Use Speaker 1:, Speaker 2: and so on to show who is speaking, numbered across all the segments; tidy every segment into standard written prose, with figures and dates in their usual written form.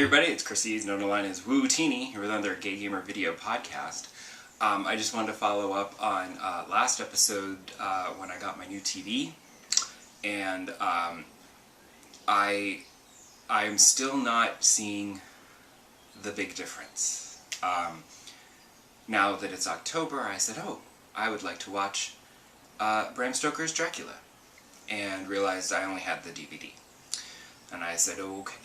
Speaker 1: everybody, it's Chrissy's, known online as Wootini, here with another Gay Gamer video podcast. I just wanted to follow up on last episode when I got my new TV, and I'm still not seeing the big difference. Now that it's October, I said, oh, I would like to watch Bram Stoker's Dracula, and realized I only had the DVD. And I said, oh, okay.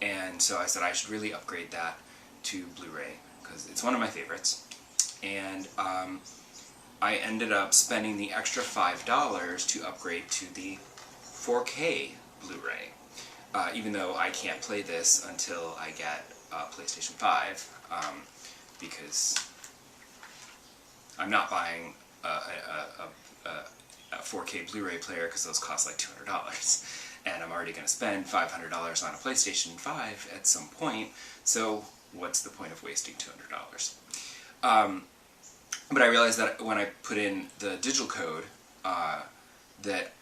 Speaker 1: And so I said I should really upgrade that to Blu-ray, because it's one of my favorites. And I ended up spending the extra $5 to upgrade to the 4K Blu-ray, even though I can't play this until I get PlayStation 5, because I'm not buying a 4K Blu-ray player because those cost like $200. And I'm already going to spend $500 on a PlayStation 5 at some point, so what's the point of wasting $200? But I realized that when I put in the digital code, that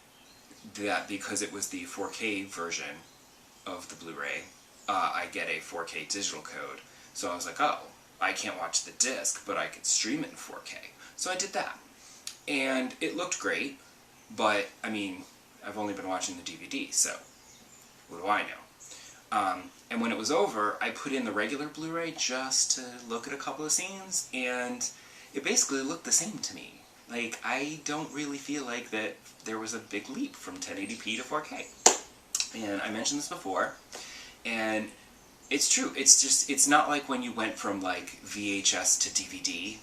Speaker 1: because it was the 4K version of the Blu-ray, I get a 4K digital code. So I was like, oh, I can't watch the disc, but I could stream it in 4K. So I did that. And it looked great, but, I mean, I've only been watching the DVD, so what do I know? And when it was over, I put in the regular Blu-ray just to look at a couple of scenes, and it basically looked the same to me. Like, I don't really feel like that there was a big leap from 1080p to 4K. And I mentioned this before, and it's true. It's not like when you went from, like, VHS to DVD,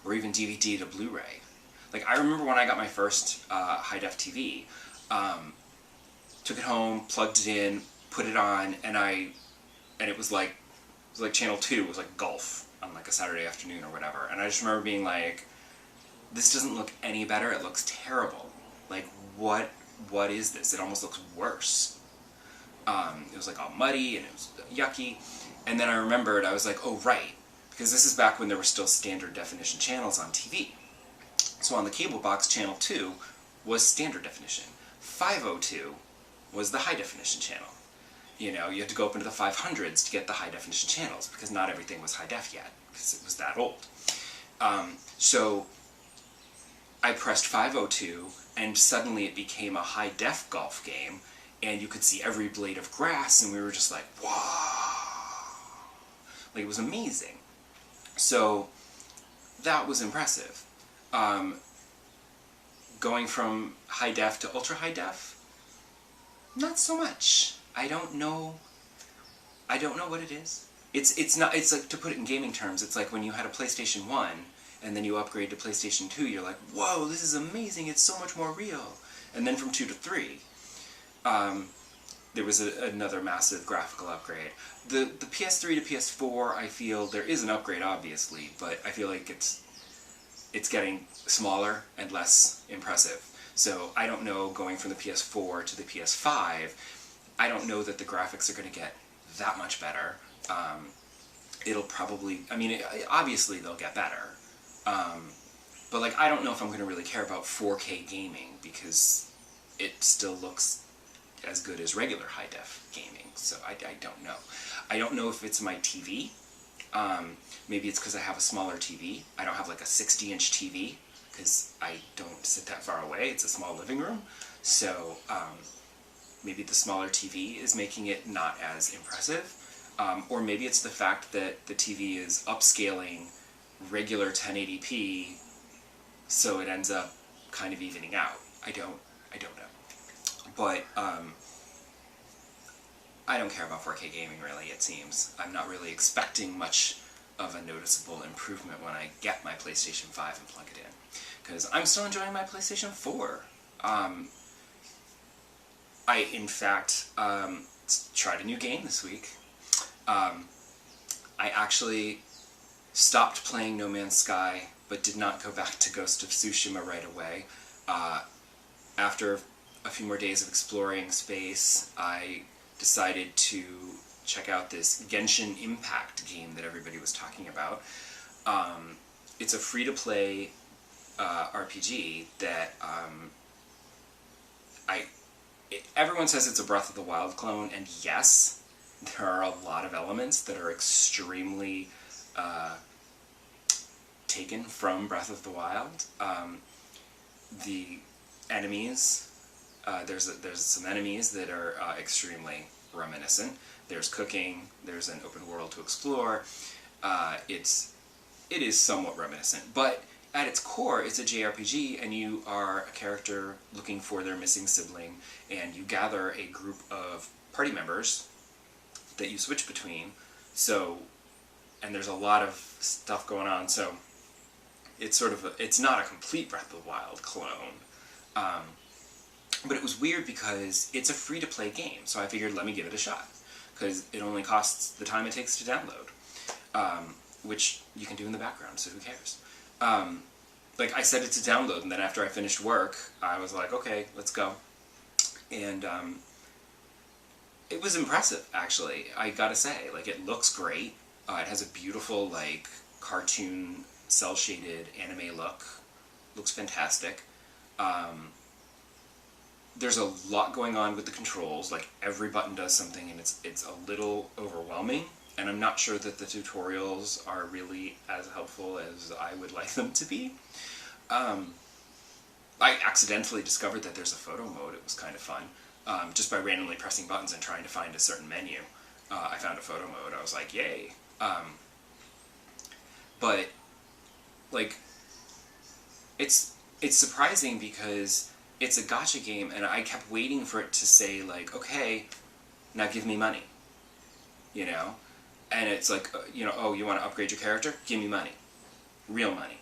Speaker 1: or even DVD to Blu-ray. Like, I remember when I got my first high-def TV, took it home, plugged it in, put it on, and it was like channel 2 was like golf on like a Saturday afternoon or whatever, and I just remember being like, this doesn't look any better, it looks terrible. Like, what is this? It almost looks worse. It was like all muddy and it was yucky, and then I remembered, I was like, oh right, because this is back when there were still standard definition channels on TV. So on the cable box, channel 2 was standard definition. 502 was the high definition channel. You know, you had to go up into the 500s to get the high definition channels, because not everything was high def yet, because it was that old. So I pressed 502, and suddenly it became a high def golf game, and you could see every blade of grass, and we were just like, wow! Like, it was amazing. So that was impressive. Going from high def to ultra high def, not so much. I don't know what it is. It's like, to put it in gaming terms, it's like when you had a PlayStation 1 and then you upgrade to PlayStation 2, you're like, whoa, this is amazing, it's so much more real. And then from 2 to 3, there was another massive graphical upgrade. The PS3 to PS4, I feel there is an upgrade, obviously, but I feel like it's getting smaller and less impressive. So I don't know, going from the PS4 to the PS5, I don't know that the graphics are going to get that much better. It'll probably, I mean, obviously they'll get better. But like, I don't know if I'm going to really care about 4K gaming, because it still looks as good as regular high-def gaming. So I don't know. I don't know if it's my TV. Maybe it's because I have a smaller TV. I don't have like a 60-inch TV, because I don't sit that far away. It's a small living room. So maybe the smaller TV is making it not as impressive. Or maybe it's the fact that the TV is upscaling regular 1080p, so it ends up kind of evening out. I don't know. But I don't care about 4K gaming, really, it seems. I'm not really expecting much of a noticeable improvement when I get my PlayStation 5 and plug it in, because I'm still enjoying my PlayStation 4. I, in fact, tried a new game this week. I actually stopped playing No Man's Sky, but did not go back to Ghost of Tsushima right away. After a few more days of exploring space, I decided to check out this Genshin Impact game that everybody was talking about. It's a free-to-play RPG that everyone says it's a Breath of the Wild clone, and yes, there are a lot of elements that are extremely taken from Breath of the Wild. The enemies, there's some enemies that are extremely reminiscent. There's cooking. There's an open world to explore. It is somewhat reminiscent, but at its core, it's a JRPG, and you are a character looking for their missing sibling, and you gather a group of party members that you switch between. So, and there's a lot of stuff going on. So, it's sort of it's not a complete Breath of the Wild clone. But it was weird because it's a free-to-play game, so I figured let me give it a shot, because it only costs the time it takes to download, which you can do in the background, so who cares? Like, I set it to download, and then after I finished work, I was like, okay, let's go. And it was impressive, actually, I gotta say. Like, it looks great. It has a beautiful, like, cartoon, cel-shaded anime look. Looks fantastic. There's a lot going on with the controls. Like, every button does something, and it's a little overwhelming. And I'm not sure that the tutorials are really as helpful as I would like them to be. I accidentally discovered that there's a photo mode. It was kind of fun. Just by randomly pressing buttons and trying to find a certain menu, I found a photo mode. I was like, yay. But, like, it's surprising because it's a gacha game, and I kept waiting for it to say, like, okay, now give me money. You know? And it's like, you know, oh, you want to upgrade your character? Give me money. Real money.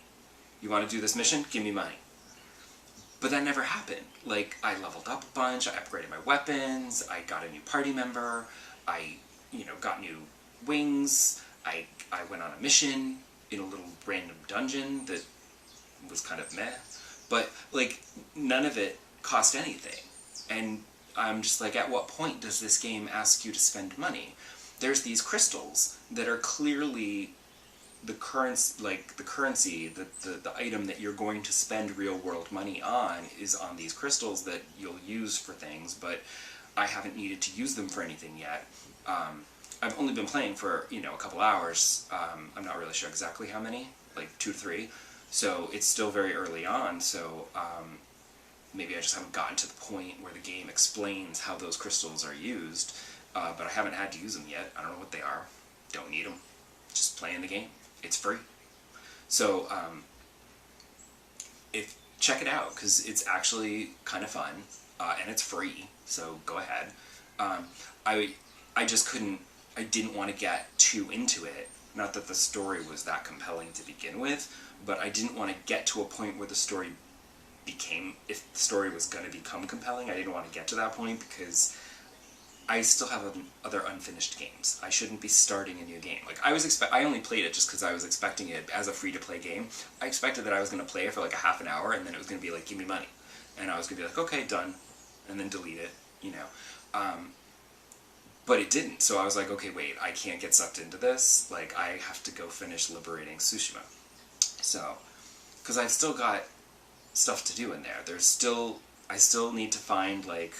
Speaker 1: You want to do this mission? Give me money. But that never happened. Like, I leveled up a bunch, I upgraded my weapons, I got a new party member, I, you know, got new wings, I went on a mission in a little random dungeon that was kind of meh. But, like, none of it cost anything. And I'm just like, at what point does this game ask you to spend money? There's these crystals that are clearly the currency, the item that you're going to spend real-world money on is on these crystals that you'll use for things, but I haven't needed to use them for anything yet. I've only been playing for, you know, a couple hours. I'm not really sure exactly how many, like 2 to 3. So it's still very early on, so maybe I just haven't gotten to the point where the game explains how those crystals are used, but I haven't had to use them yet. I don't know what they are. Don't need them. Just playing the game. It's free. So, check it out, because it's actually kind of fun, and it's free, so go ahead. I just couldn't, I didn't want to get too into it. Not that the story was that compelling to begin with, but I didn't want to get to a point where the story became, if the story was going to become compelling, I didn't want to get to that point, because I still have other unfinished games. I shouldn't be starting a new game. Like, I only played it just because I was expecting it as a free-to-play game. I expected that I was going to play it for like a half an hour, and then it was going to be like, give me money. And I was going to be like, okay, done. And then delete it, you know. But it didn't, so I was like, okay, wait, I can't get sucked into this. Like, I have to go finish liberating Tsushima. So, because I've still got stuff to do in there. I still need to find, like,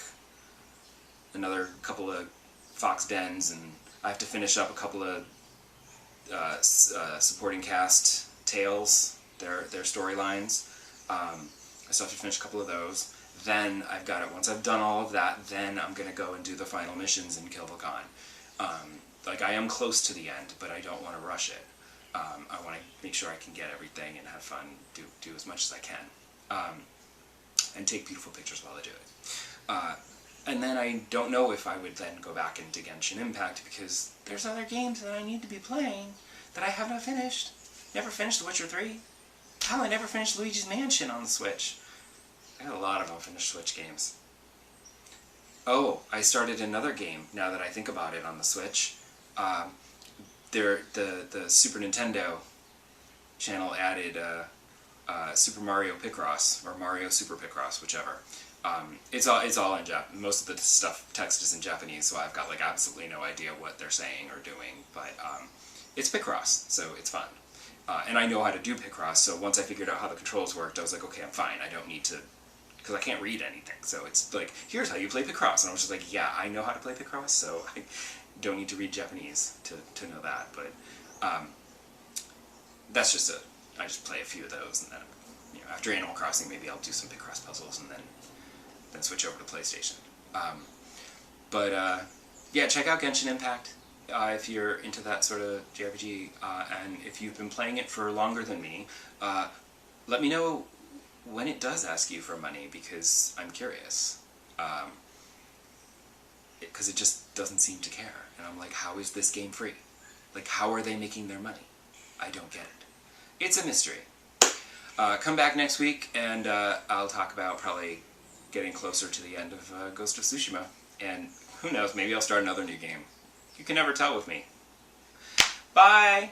Speaker 1: another couple of Fox dens, and I have to finish up a couple of supporting cast tales, their storylines. I still have to finish a couple of those. Then I've got it. Once I've done all of that, then I'm going to go and do the final missions and kill Volkan. Like, I am close to the end, but I don't want to rush it. I want to make sure I can get everything and have fun, do as much as I can. And take beautiful pictures while I do it. And then I don't know if I would then go back into Genshin Impact, because there's other games that I need to be playing that I have not finished. Never finished The Witcher 3. Hell, I never finished Luigi's Mansion on the Switch. I got a lot of unfinished Switch games. Oh, I started another game, now that I think about it, on the Switch. The Super Nintendo channel added Super Mario Picross, or Mario Super Picross, whichever. It's all in Japanese. Most of the text is in Japanese, so I've got like absolutely no idea what they're saying or doing, but it's Picross, so it's fun. And I know how to do Picross, so once I figured out how the controls worked, I was like, okay, I'm fine, I don't need to, because I can't read anything, so it's like, here's how you play Picross, and I was just like, yeah, I know how to play Picross, so don't need to read Japanese to know that, but that's just I just play a few of those, and then after Animal Crossing, maybe I'll do some Picross puzzles, and then switch over to PlayStation. Yeah, check out Genshin Impact if you're into that sort of JRPG, and if you've been playing it for longer than me, let me know when it does ask you for money, because I'm curious. Because it just doesn't seem to care, and I'm like, how is this game free? Like, how are they making their money? I don't get it. It's a mystery. Come back next week, and I'll talk about probably getting closer to the end of Ghost of Tsushima, and who knows, maybe I'll start another new game. You can never tell with me. Bye!